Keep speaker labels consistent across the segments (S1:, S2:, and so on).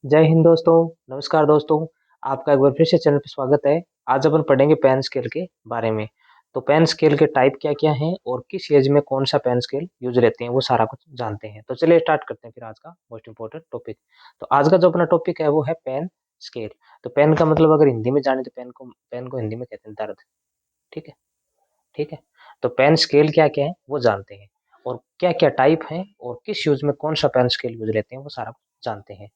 S1: जय हिंद दोस्तों। नमस्कार दोस्तों। आपका एक बार फिर से चैनल पे स्वागत है। आज अपन पढ़ेंगे पेन स्केल के बारे में। तो पेन स्केल के टाइप क्या क्या हैं और किस एज में कौन सा पेन स्केल यूज रहते हैं वो सारा कुछ जानते हैं। तो चलिए स्टार्ट करते हैं फिर आज का मोस्ट इंपोर्टेंट टॉपिक। तो आज का जो अपना टॉपिक है वो है पेन स्केल। तो पेन का मतलब अगर हिंदी में जाने तो पेन को हिंदी में कहते हैं दर्द। ठीक है। ठीक है। तो पेन स्केल क्या क्या है वो जानते हैं और क्या क्या टाइप है और किस यूज में कौन सा पेन स्केल यूज रहते हैं वो सारा कुछ जानते हैं।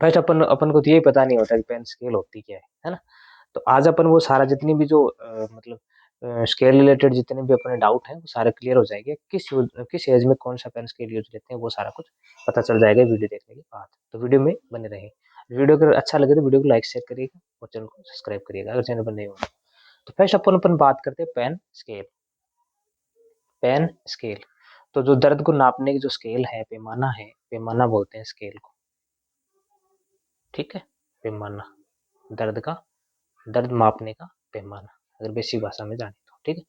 S1: फर्स्ट अपन अपन को तो यही पता नहीं होता कि पेन स्केल होती क्या है ना। तो आज अपन वो सारा जितनी भी जो मतलब स्केल रिलेटेड जितने भी अपने डाउट हैं वो सारे क्लियर हो जाएंगे। किस एज में कौन सा पेन स्केल यूज लेते हैं वो सारा कुछ पता चल जाएगा वीडियो देखने के बाद। तो वीडियो में बने रहे। वीडियो अगर अच्छा लगे तो वीडियो को लाइक शेयर करिएगा और चैनल को सब्सक्राइब करिएगा अगर चैनल पर नए हो। तो फर्स्ट अपन बात करते हैं पेन स्केल। पेन स्केल तो जो दर्द को नापने की जो स्केल है, पैमाना है, पैमाना बोलते हैं स्केल को। ठीक है। पैमाना दर्द का, दर्द मापने का पैमाना, अगर बेसिक भाषा में जाने तो। ठीक है।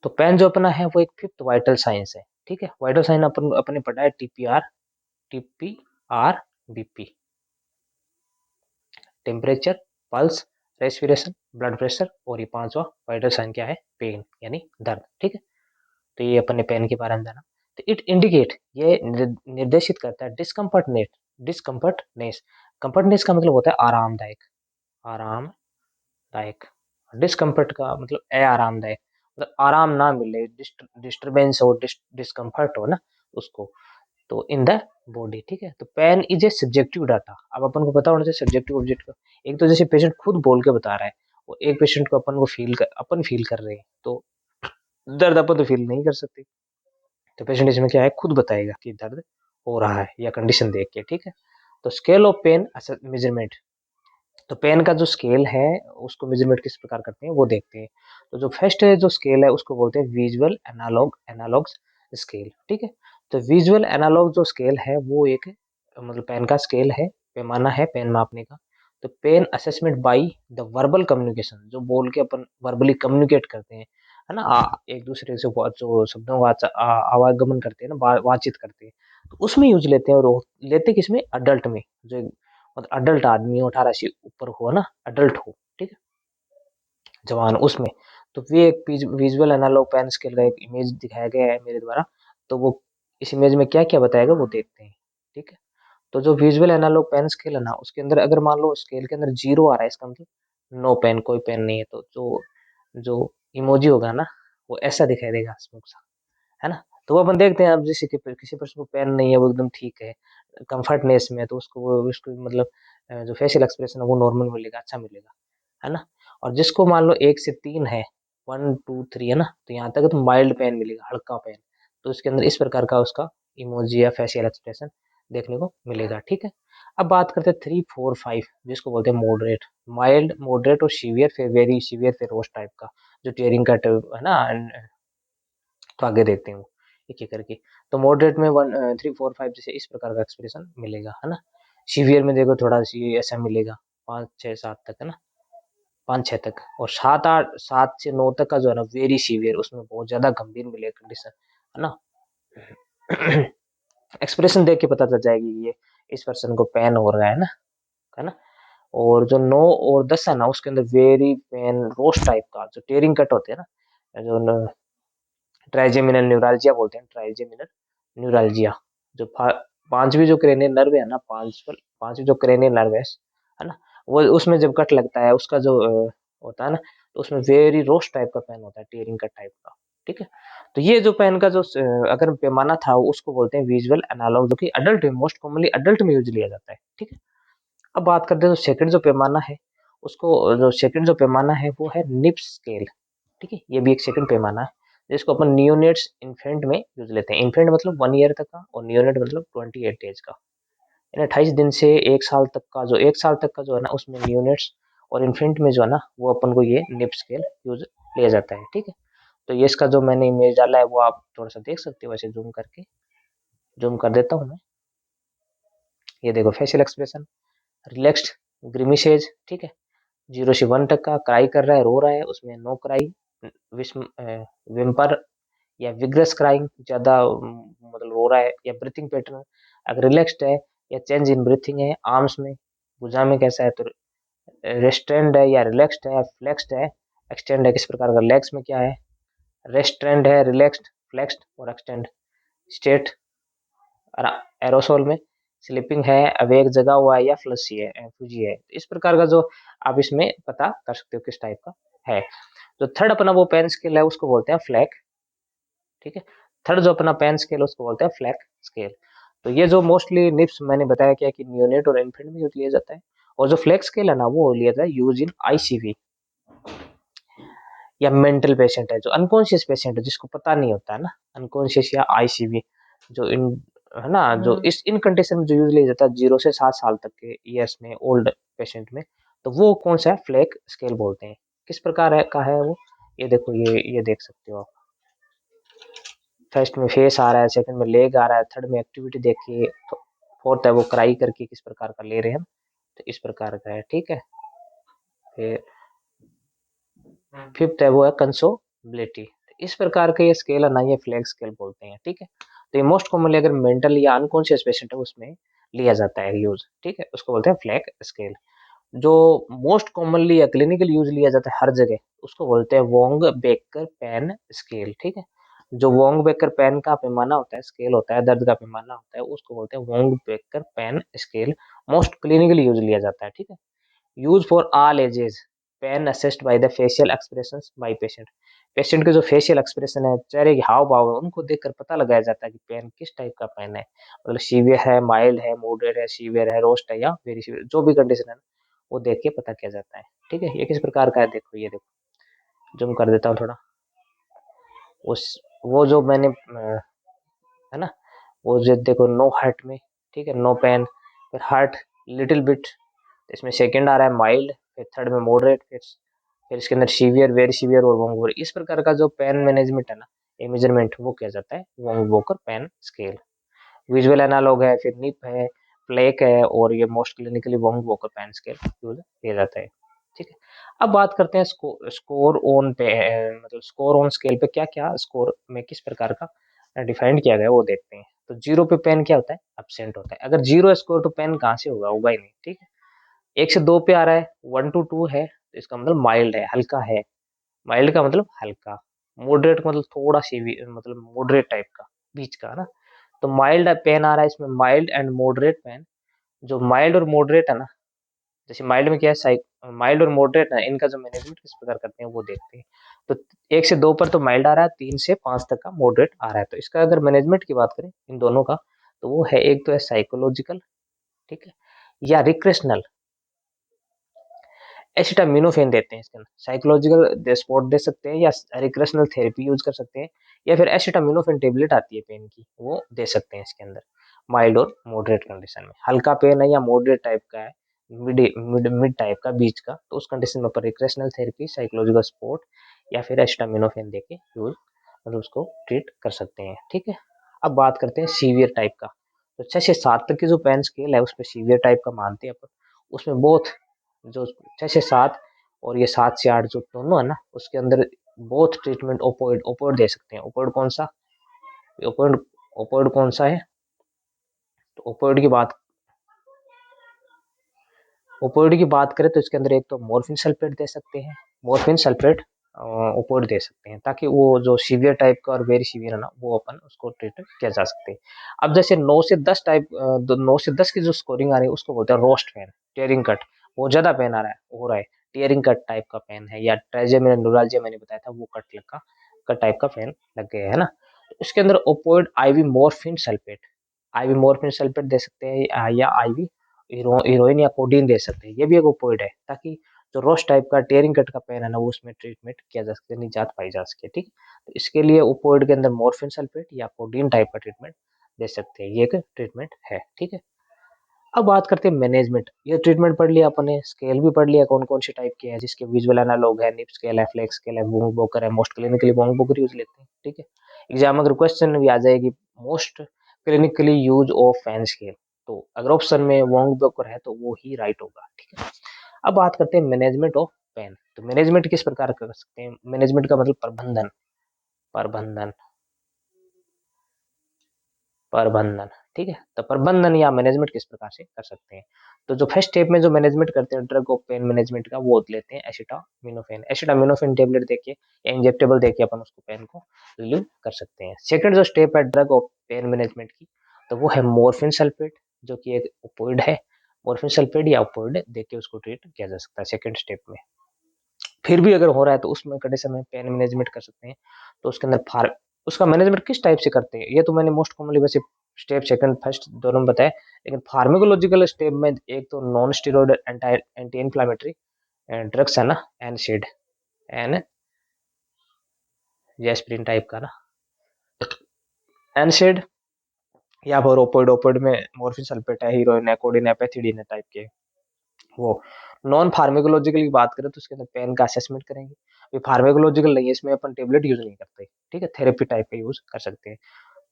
S1: तो पेन जो अपना है वो एक फिफ्थ वाइटल साइंस है। ठीक है। वाइटल साइन अपन अपने पढ़ा है TPR BP, temperature, pulse, respiration, blood pressure, और ये पांचवा वाइटल साइन क्या है, पेन यानी दर्द। ठीक है। तो ये अपने पेन के बारे में जाना। तो इट इंडिकेट, ये निर्देशित करता है डिस्कम्फर्टनेस। कंफर्टनेस का मतलब होता है आरामदायक, आरामदायक। डिस्कम्फर्ट का मतलब आरामदायक, मतलब आराम ना मिले, डिस्टरबेंस हो, डिस्कम्फर्ट हो ना उसको। तो इन द बॉडी। ठीक है। तो pain is a subjective data. अब अपन को पता होना चाहिए सब्जेक्टिव ऑब्जेक्ट का। एक तो जैसे पेशेंट खुद बोल के बता रहा है और एक पेशेंट को अपन फील कर रहे हैं, तो दर्द अपन तो फील नहीं कर सकते। तो पेशेंट इसमें क्या है, खुद बताएगा कि दर्द हो रहा है या कंडीशन देख के। ठीक है। तो स्केल ऑफ पेन मेजरमेंट। तो पेन का जो स्केल है उसको मेजरमेंट किस प्रकार करते हैं वो देखते हैं। तो जो फर्स्ट जो स्केल है उसको बोलते हैं विजुअल एनालॉग्स स्केल। ठीक है। तो विजुअल एनालॉग जो स्केल है वो एक मतलब पेन का स्केल है, पैमाना है पेन मापने का। तो pain assessment by the verbal communication, जो बोल के अपन वर्बली कम्युनिकेट करते हैं, है ना, एक दूसरे से जो शब्दों का आवागमन करते हैं ना, बातचीत करते हैं, तो उसमें यूज लेते हैं। और लेते किसमें, अडल्ट में, जो मतलब अडल्ट आदमी हो, 18 से ऊपर हो ना, अडल्ट हो। ठीक है। जवान उसमें। तो ये एक विजुअल एनालॉग पेन स्केल का एक इमेज दिखाया गया है मेरे द्वारा। तो वो इस इमेज में क्या क्या बताएगा वो देखते हैं। ठीक है। तो जो विजुअल एनालॉग पेन स्केल है ना, उसके अंदर अगर मान लो स्केल के अंदर जीरो आ रहा है, इसका मतलब नो पेन, कोई पेन नहीं है। तो जो जो इमोजी होगा ना वो ऐसा दिखाई देगा स्मूथ सा, है ना। तो वो अपन देखते हैं। अब जैसे कि किसी पर्सन को पेन नहीं है, वो एकदम ठीक है, कंफर्टनेस में है, तो उसको मतलब जो फेशियल एक्सप्रेशन है वो नॉर्मल मिलेगा, अच्छा मिलेगा, है ना। और जिसको मान लो 1 से 3 है, 1 2 3 है ना, तो यहाँ तक तो माइल्ड पेन मिलेगा, हल्का पेन। तो उसके अंदर इस प्रकार का उसका इमोजी या फेशियल एक्सप्रेशन देखने को मिलेगा। ठीक है। अब बात करते हैं 3 4 5, जिसको बोलते हैं मॉडरेट, माइल्ड, मॉडरेट और सीवियर, फिर वेरी सीवियर, फिर रोस्ट टाइप का, जो टेयरिंग कट है ना। तो आगे देखते हैं वो एक एक करके। तो मॉडरेट में 1 3 4 5 जैसे इस प्रकार का एक्सप्रेशन मिलेगा, है ना। सीवियर में देखो थोड़ा सी ऐसा मिलेगा, 5 6 7 तक, है ना, 5 6 तक। और 7 8 7 से 9 तक का जो है ना वेरी सीवियर, उसमें बहुत ज्यादा गंभीर मिलेगा कंडीशन, है ना। एक्सप्रेशन देख के पता चल जाएगी ये इस पर्सन को पेन हो रहा है ना। और जो 9 और 10 है ना, उसके अंदर वेरी पेन रोस्ट टाइप का, जो टेयरिंग कट होते हैं ना, जो ट्राइजेमिनल न्यूरालजिया बोलते हैं, ट्राइजेमिनल न्यूरालजिया। जो पांचवी जो क्रेनियल नर्व है ना, पांचवी जो क्रेनियल नर्व है ना, वो उसमें जब कट लगता है उसका जो होता है ना, तो उसमें वेरी रोस्ट टाइप का पेन होता है, टीयरिंग कट टाइप का। ठीक है। तो ये जो पेन का जो अगर पैमाना था उसको बोलते हैं विजुअल एनालॉग, जो कि अडल्ट में मोस्ट कॉमनली अडल्ट में यूज लिया जाता है। ठीक है। अब बात करते हैं जो सेकंड जो पैमाना है, उसको जो सेकंड जो पैमाना है वो है निप्स स्केल। ठीक है। ये भी एक सेकंड पैमाना है जिसको अपन नियोनेट्स इन्फेंट में यूज लेते हैं। इन्फेंट मतलब 1 ईयर तक का, और नियोनेट मतलब 28 डेज का, यानी 28 दिन से 1 साल तक का, जो 1 साल तक का जो है ना, उसमें नियोनेट्स और इन्फेंट में जो है ना वो अपन को ये निप स्केल यूज लिया जाता है। ठीक है। तो ये इसका जो मैंने इमेज डाला है वो आप थोड़ा सा देख सकते हो, वैसे जूम करके, जूम कर देता हूँ मैं। ये देखो फेशियल एक्सप्रेशन, रिलैक्स्ड, ग्रिमिशेज। ठीक है। 0 से 1 तक का, क्राई कर रहा है, रो रहा है, उसमें नो क्राई, विस्म विम्पर या विग्रस क्राइंग, ज्यादा मतलब रो रहा है, या ब्रीथिंग पैटर्न अगर रिलैक्स्ड है, या चेंज इन ब्रीथिंग है आर्म्स में, भुजा में कैसा है, तो रेस्ट्रेंड है या रिलैक्स्ड है, फ्लेक्स्ड है, एक्सटेंड है, किस प्रकार का, लेग्स में क्या है, रेस्ट्रेंड है, रिलैक्स्ड, फ्लेक्स्ड और एक्सटेंड, स्टेट एरोसोल में स्लीपिंग है, अवेक जगा हुआ है या फ्लसी है, फूजी है। इस प्रकार का जो आप इसमें पता कर सकते हो किस टाइप का है। जो थर्ड अपना वो पेन स्केल है उसको बोलते हैं फ्लैग, ठीक है। थर्ड जो अपना पेन स्केल है उसको बोलते हैं फ्लैग स्केल। तो ये जो मोस्टली निप्स मैंने बताया क्या कि नियोनेट और इन्फेंट में यूज लिया जाता है, और जो फ्लैग स्केल है ना वो लिया जाता है यूज इन आईसीवी या मेंटल पेशेंट है, जो अनकॉन्शियस पेशेंट है जिसको पता नहीं होता है ना, अनकॉन्शियस या आईसीवी जो इन है ना, जो इस इन कंडीशन में जो यूज लिया जाता है 0 से 7 साल तक के ईयर्स में ओल्ड पेशेंट में, तो वो कौन सा है, फ्लैग स्केल बोलते हैं। किस प्रकार है का है वो, ये देखो, ये देख सकते हो आप। फर्स्ट में फेस आ रहा है, सेकंड में लेग आ रहा है, थर्ड में एक्टिविटी देखिए, तो फोर्थ है वो क्राई करके किस प्रकार का ले रहे हैं, तो इस प्रकार का है, ठीक है। फिर फिफ्थ है वो है कंसोबिलिटी। इस प्रकार के ये स्केल है ना, ये फ्लैग स्केल बोलते हैं, ठीक है। तो ये मोस्ट कॉमनली अगर मेंटल या अनकॉन्शियस पेशेंट है उसमें लिया जाता है यूज, ठीक है, उसको बोलते हैं फ्लैग स्केल। जो मोस्ट कॉमनली या क्लिनिकल यूज लिया जाता है हर जगह, उसको बोलते हैं वोंग बेकर पेन स्केल, ठीक है। जो वोंग बेकर पेन का पैमाना होता है, स्केल होता है, दर्द का पैमाना होता है, उसको बोलते हैं Wong Baker pain scale. Most clinical use लिया जाता है, ठीक है। Use for all ages, pain assessed by the facial expressions by patient. Patient के जो फेशियल एक्सप्रेशन है, चेहरे के हाव भाव है, उनको देखकर पता लगाया जाता है कि पेन किस टाइप का पेन है, मतलब सीवियर है, माइल्ड है, मॉडरेट है, सीवियर है, रोस्ट है या वेरी सीवियर, जो भी कंडीशन है वो देख के पता किया जाता है, ठीक है। ये किस प्रकार का है, देखो ये देखो, जूम कर देता हूँ थोड़ा। उस वो जो मैंने है ना, वो जो देखो नो हार्ट में, ठीक है, नो पेन, फिर हार्ट लिटिल बिट, इसमें सेकंड आ रहा है माइल्ड, फिर थर्ड में मॉडरेट, फिर इसके अंदर सीवियर, वेरी सीवियर और वोंग। इस प्रकार का जो पेन मैनेजमेंट है ना, ये मेजरमेंट वो किया जाता है वोंग वोकर पेन स्केल। विजुअल एनालॉग है, फिर निप है, प्लेक है, और ये मोस्ट क्लिनिकली वोंग वोकर पेन स्केल यूज किया जाता है, ठीक है। अब बात करते हैं स्कोर ऑन पे, मतलब स्कोर ऑन स्केल पे क्या क्या स्कोर में किस प्रकार का डिफाइंड किया गया है वो देखते हैं। तो जीरो पे पेन क्या होता है, एब्सेंट होता है। अगर जीरो स्कोर तो पेन कहाँ से होगा, होगा ही नहीं, ठीक है। 1 से 2 पे आ रहा है, 1 to 2 है, तो इसका मतलब माइल्ड है, हल्का है। माइल्ड का मतलब हल्का, मॉडरेट का मतलब थोड़ा सीवियर, मतलब मॉडरेट टाइप का, बीच का ना। तो माइल्ड पेन आ रहा है इसमें, माइल्ड एंड मॉडरेट पेन। जो माइल्ड और मॉडरेट है ना, जैसे माइल्ड में क्या है, माइल्ड और मॉडरेट है, इनका जो मैनेजमेंट किस प्रकार करते हैं वो देखते हैं। तो 1 से 2 पर तो माइल्ड आ रहा है, 3 से 5 तक का मॉडरेट आ रहा है। तो इसका अगर मैनेजमेंट की बात करें इन दोनों का, तो वो है, एक तो है साइकोलॉजिकल, ठीक है, या रिक्रेशनल, एसिटामिनोफेन देते हैं इसके अंदर, साइकोलॉजिकल सपोर्ट दे सकते हैं, या रिक्रेशनल थेरेपी यूज कर सकते हैं, या फिर एसिटामिनोफेन टेबलेट आती है पेन की, वो दे सकते हैं इसके अंदर। माइल्ड और मॉडरेट कंडीशन में, हल्का पेन है या मॉडरेट टाइप का है, मिड मिड मिड टाइप का, बीच का, तो उस कंडीशन में पर रिक्रेशनल थेरेपी, साइकोलॉजिकल सपोर्ट या फिर एसिटामिनोफेन देके यूज, मतलब उसको ट्रीट कर सकते हैं, ठीक है। अब बात करते हैं सीवियर टाइप का। तो 6 से 7 तक की जो पेन स्केल है उस पर सीवियर टाइप का मानते हैं अपन। उसमें बोथ जो 6 से 7 और ये 7 से 8 जो दोनों है ना, उसके अंदर बोथ ट्रीटमेंट ओपोइड, ओपोइड दे सकते हैं। ओपोइड कौन सा, ओपोइड, ओपोइड कौन सा है, तो ओपोइड की बात करें तो इसके अंदर एक तो मॉर्फिन सल्फेट दे सकते हैं, मॉर्फिन सल्फेट ओपोइड दे सकते हैं, ताकि वो जो सीवियर टाइप का और वेरी सीवियर है ना, वो अपन उसको ट्रीट किया जा सकते हैं। अब जैसे 9 से 10 टाइप, 9 से 10 की जो स्कोरिंग आ रही है उसको बोलते हैं रोस्ट पेन, टेयरिंग कट, बहुत ज्यादा पेन आ रहा है, हो रहा है, टीयरिंग कट टाइप का पेन है, या ट्राइजेमिनल न्यूराल्जिया मैंने बताया था, वो कट टाइप का पेन लग गया है ना। तो इसके अंदर opioid IV morphine sulphate, IV morphine sulphate दे सकते हैं, या आईवी हीरोइन या कोडीन दे सकते हैं, ये भी एक ओपोइड है, ताकि जो रोस्ट टाइप का टेयरिंग कट का पेन है ना, वो उसमें ट्रीटमेंट किया जा सके, निजात पाई जा सके, ठीक। तो इसके लिए ओपोइड के अंदर मॉर्फिन सल्फेट या कोडीन टाइप का ट्रीटमेंट दे सकते हैं, ये एक ट्रीटमेंट है, ठीक है। अब बात करते हैं मैनेजमेंट। ये ट्रीटमेंट पढ़ लिया अपने, स्केल भी पढ़ लिया कौन कौन से टाइप के हैं, जिसके विजुअल एनालॉग है, निप स्केल है, फ्लेक्स स्केल है, वोंग बोकर है, मोस्ट क्लिनिकली वोंग बोकर यूज लेते हैं, ठीक है। एग्जाम अगर क्वेश्चन भी आ जाएगी, most clinically use of fan scale, तो अगर ऑप्शन में वोंग बोकर है तो वो ही राइट होगा, ठीक है। अब बात करते हैं मैनेजमेंट ऑफ पेन। तो मैनेजमेंट किस प्रकार कर सकते हैं, मैनेजमेंट का मतलब प्रबंधन, प्रबंधन, प्रबंधन, ठीक है। तो प्रबंधन या मैनेजमेंट किस प्रकार से कर सकते हैं। तो जो फर्स्ट स्टेप में जो मैनेजमेंट करते हैं ड्रग ऑफ पेन मैनेजमेंट का, वो लेते हैं एसिटामिनोफेन। एसिटामिनोफेन टेबलेट देके या इंजेक्टेबल देके अपन उसको पेन को रिलीव कर सकते हैं। सेकंड जो स्टेप है ड्रग ऑफ पेन मैनेजमेंट की, तो वो है मॉर्फिन सल्फेट, जो कि एक ओपोइड है। मॉर्फिन सल्फेट या ओपोइड देके उसको ट्रीट किया जा सकता है सेकंड स्टेप में। फिर भी अगर हो रहा है तो उसमें कंडीशन में पेन मैनेजमेंट कर सकते हैं। तो उसके अंदर फार उसका मैनेजमेंट किस टाइप से करते हैं, ये तो मैंने मोस्ट कॉमनली वैसे स्टेप सेकंड फर्स्ट दोनों बताए। लेकिन फार्माकोलॉजिकल स्टेप में एक तो non steroid anti inflammatory drugs है ना, एनसेड एन एस्पिरिन टाइप का ना, एनसेड या फिर ओपोइड। ओपोइड में मॉर्फिन सल्फेट है, हीरोइन है, कोडीन है, पैथिडीन है टाइप के। वो नॉन फार्मेकोलॉजिकल की बात करें तो उसके अंदर पेन का असेसमेंट करेंगे। ये फार्मेकोलॉजिकल नहीं है, इसमें अपन टेबलेट यूज नहीं करते, ठीक है, थेरेपी टाइप का यूज कर सकते हैं।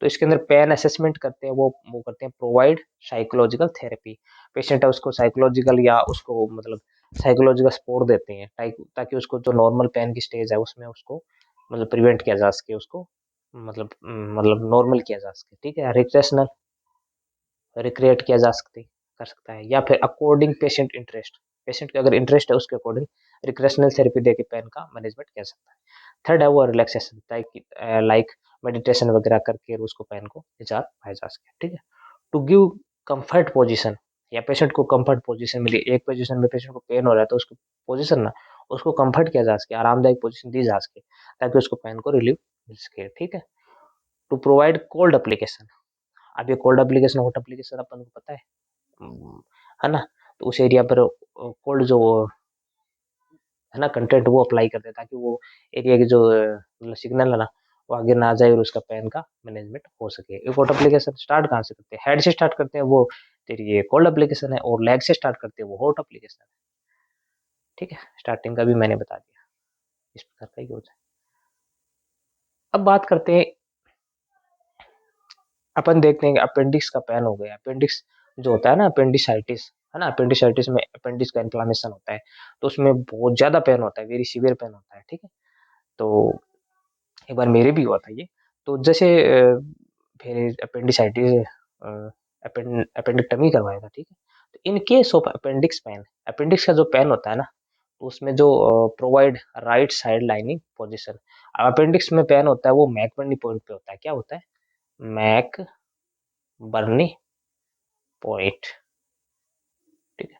S1: तो इसके अंदर पेन असेसमेंट करते हैं, वो करते हैं प्रोवाइड साइकोलॉजिकल थेरेपी। पेशेंट है उसको साइकोलॉजिकल या उसको मतलब साइकोलॉजिकल सपोर्ट देते हैं ताकि उसको जो नॉर्मल पेन की स्टेज है उसमें उसको मतलब प्रिवेंट किया जा सके, उसको मतलब नॉर्मल किया जा सके, ठीक है। रिक्रेशनल रिक्रिएट किया जा सकती कर सकता है, या फिर अकॉर्डिंग पेशेंट इंटरेस्ट, पेशेंट का अगर इंटरेस्ट है उसके अकॉर्डिंग रिक्रेशनल थेरेपी देके पेन का मैनेजमेंट किया सकता है। थर्ड है वो रिलैक्सेशन, लाइक मेडिटेशन वगैरह करके उसको पेन को निजात पाया जा सके, ठीक है। टू गिव कंफर्ट पोजीशन, या पेशेंट को कंफर्ट पोजीशन मिली, एक पोजीशन में पेशेंट को पेन हो रहा है तो उसको पोजीशन ना उसको कंफर्ट किया जा सके, आरामदायक पोजीशन दी जा सके ताकि उसको पेन को रिलीफ मिल सके, ठीक है। टू प्रोवाइड कोल्ड एप्लीकेशन, अब ये कोल्ड एप्लीकेशन हॉट एप्लीकेशन अपन को पता है, है ना। तो उस एरिया पर कोल्ड जो है ना कंटेंट वो अप्लाई करते हैं ताकि वो एरिया की जो मतलब सिग्नल है ना वो आगे ना जाए और उसका पेन का मैनेजमेंट हो सके। एक हॉट एप्लीकेशन स्टार्ट कहाँ से करते हैं, हेड से स्टार्ट करते हैं, वो तेरी ये कोल्ड एप्लीकेशन है, और लेग से स्टार्ट करते हैं वो हॉट एप्लीकेशन है, ठीक है। स्टार्टिंग का भी मैंने बता दिया, इस प्रकार का यूज है। अब बात करते हैं, अपन देखते हैं कि अपेंडिक्स का पेन हो गया। अपेंडिक्स जो होता है ना, अपेंडिसाइटिस है ना, अपेंडिसाइटिस में अपेंडिक्स का इन्फ्लामेशन होता है, तो उसमें बहुत ज्यादा पेन होता है, वेरी सीवियर पेन होता है, ठीक है। तो एक बार मेरे भी हुआ था ये। तो जैसे फिर अपेंडिसाइटिस अपेंडिक्टमी करवाया था, ठीक है। तो in case of appendix pain, appendix का जो पेन होता है ना, तो उसमें जो provide right side lining position. Appendix में पेन होता है वो मैक बर्नी पॉइंट पे होता है, क्या होता है, मैक बर्नी पॉइंट, ठीक है।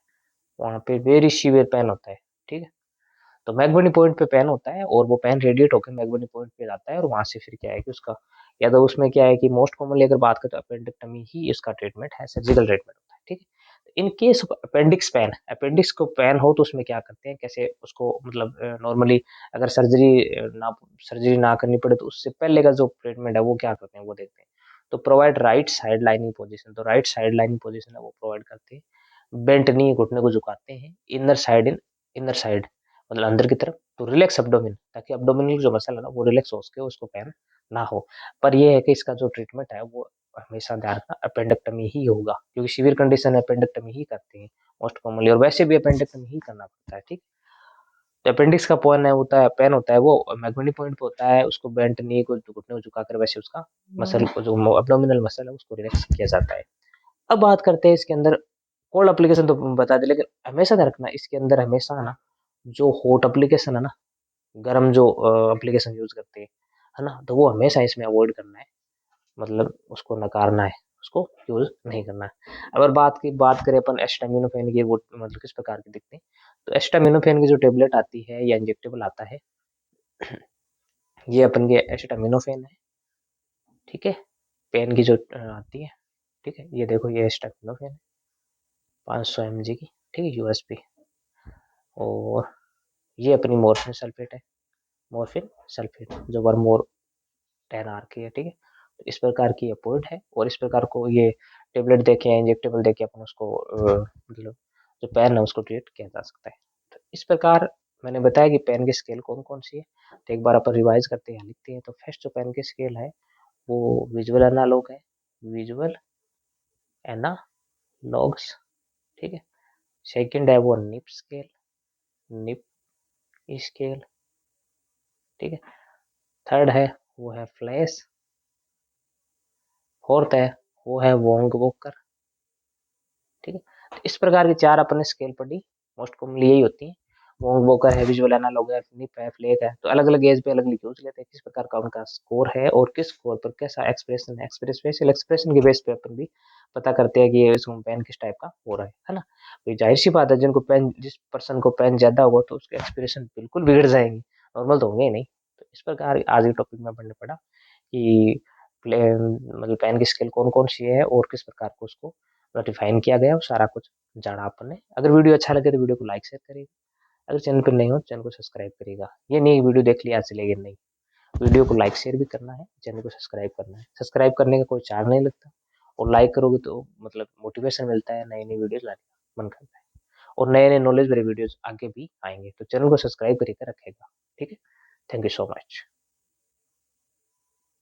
S1: वहां पे वेरी सीवियर पेन होता है, ठीक है। तो मैकबर्नी पॉइंट पे पेन होता है और वो पेन रेडिएट होकर मैकबर्नी पॉइंट पे जाता है, और वहां से फिर क्या है कि उसका, या तो उसमें क्या है कि मोस्ट कॉमनली अगर बात करें तो अपेंडिक्टमी ही इसका ट्रीटमेंट है, सर्जिकल ट्रीटमेंट होता है, ठीक है। In case of appendix pain, appendix को पेन हो तो उसमें क्या करते हैं, कैसे उसको मतलब नॉर्मली अगर सर्जरी ना करनी पड़े तो उससे पहले का जो ट्रीटमेंट है वो क्या करते हैं वो देखते हैं। तो provide right side lining position, तो राइट साइड लाइनिंग पोजिशन है वो प्रोवाइड करते हैं। बेंट नी, घुटने को झुकाते हैं। इनर साइड मतलब अंदर की तरफ, तो रिलैक्स एब्डोमिन, ताकि एब्डोमिनल जो मसल है ना वो रिलैक्स हो सके, उसको पेन ना हो। पर ये है कि इसका जो ट्रीटमेंट है वो हमेशा ध्यान रखना अपेंडेक्टमी ही होगा, क्योंकि सीवियर कंडीशन है अपेंडेक्टमी ही करते हैं मोस्ट कॉमनली, और वैसे भी अपेंडेक्टमी ही करना पड़ता है, ठीक। तो अपेंडिक्स का पेन होता है वो मैग्मेनी पॉइंट पे होता है, उसको बेंट नी को घुटने को झुकाकर वैसे उसका मसल को जो एब्डोमिनल मसल है उसको रिलैक्स किया जाता है। अब बात करते हैं इसके अंदर कोल्ड एप्लीकेशन, तो बता दें, लेकिन हमेशा ध्यान रखना इसके अंदर हमेशा ना जो हॉट एप्लीकेशन है ना, गर्म जो एप्लीकेशन यूज करते हैं, है ना, तो वो हमेशा इसमें अवॉइड करना है, मतलब उसको नकारना है, उसको यूज नहीं करना है। अगर बात करें अपन एस्टामिनोफेन की, वो मतलब किस प्रकार की दिखते हैं, तो एस्टामिनोफेन की जो टेबलेट आती है या इंजेक्टेबल आता है, ये अपन के एस्टामिनोफेन है, ठीक है। पेन की जो आती है, ठीक है, ये देखो ये एस्टामिनोफेन है 500 mg की, ठीक है, यूएसपी। और ये अपनी मॉर्फिन सल्फेट है, मॉर्फिन सल्फेट जो वर्मोर 10 आर की है, ठीक है। तो इस प्रकार की अपोइड है, और इस प्रकार को ये टेबलेट देके इंजेक्टेबल देके अपन उसको मतलब जो पेन है उसको ट्रीट किया जा सकता है। तो इस प्रकार मैंने बताया कि पेन की स्केल कौन कौन सी है, तो एक बार अपन रिवाइज करते हैं, लिखते हैं। तो फर्स्ट जो पेन की स्केल है वो विजुअल एनालॉग है, विजुअल एनालॉग्स, ठीक है। सेकंड है वो निप स्केल, निप स्केल, ठीक है। थर्ड है वो है फ्लैश, फोर्थ है वो है वोंग वोकर। ठीक है, तो इस प्रकार की 4 अपन ने स्केल पढ़ी, मोस्ट कॉमनली यही होती हैं। वोंग वोकर है, विजुअल एनालॉग है, निप है, फ्लेक है। तो अलग-अलग एज पे अलग-अलग यूज़ लेते हैं, किस प्रकार का उनका स्कोर है और किस स्कोर पर कैसा एक्सप्रेशन है। फेशियल एक्सप्रेशन के बेस पे अपन भी पता करते हैं कि ये इसको पेन किस टाइप का हो रहा है ना? तो ज़ाहिर-सी बात है, जिनको पेन जिस पर्सन को पेन ज़्यादा होगा तो उसके एक्सप्रेशन बिल्कुल बिगड़ जाएँगे, नॉर्मल तो होंगे ही नहीं। तो इस प्रकार आज के टॉपिक में पढ़ने पड़ा कि मतलब पेन की स्केल कौन-कौन सी है और किस प्रकार को उसको डिफाइन किया गया, वो सारा कुछ जाना अपन ने। अगर वीडियो अच्छा लगे तो वीडियो को लाइक शेयर करिएगा। अगर चैनल पे नए हो तो चैनल को सब्सक्राइब करिएगा। ये नहीं वीडियो देख लिया आज चलेगी नहीं, वीडियो को लाइक शेयर भी करना है, चैनल को सब्सक्राइब करना है। सब्सक्राइब करने का कोई चार्ज नहीं लगता और लाइक करोगे तो मतलब मोटिवेशन मिलता है, नई-नई वीडियोज़ लाने का मन करता है और नए-नए नॉलेज भरे वीडियोज़ आगे भी आएँगे। तो चैनल को सब्सक्राइब करके रखिएगा। ठीक है? Thank you so much.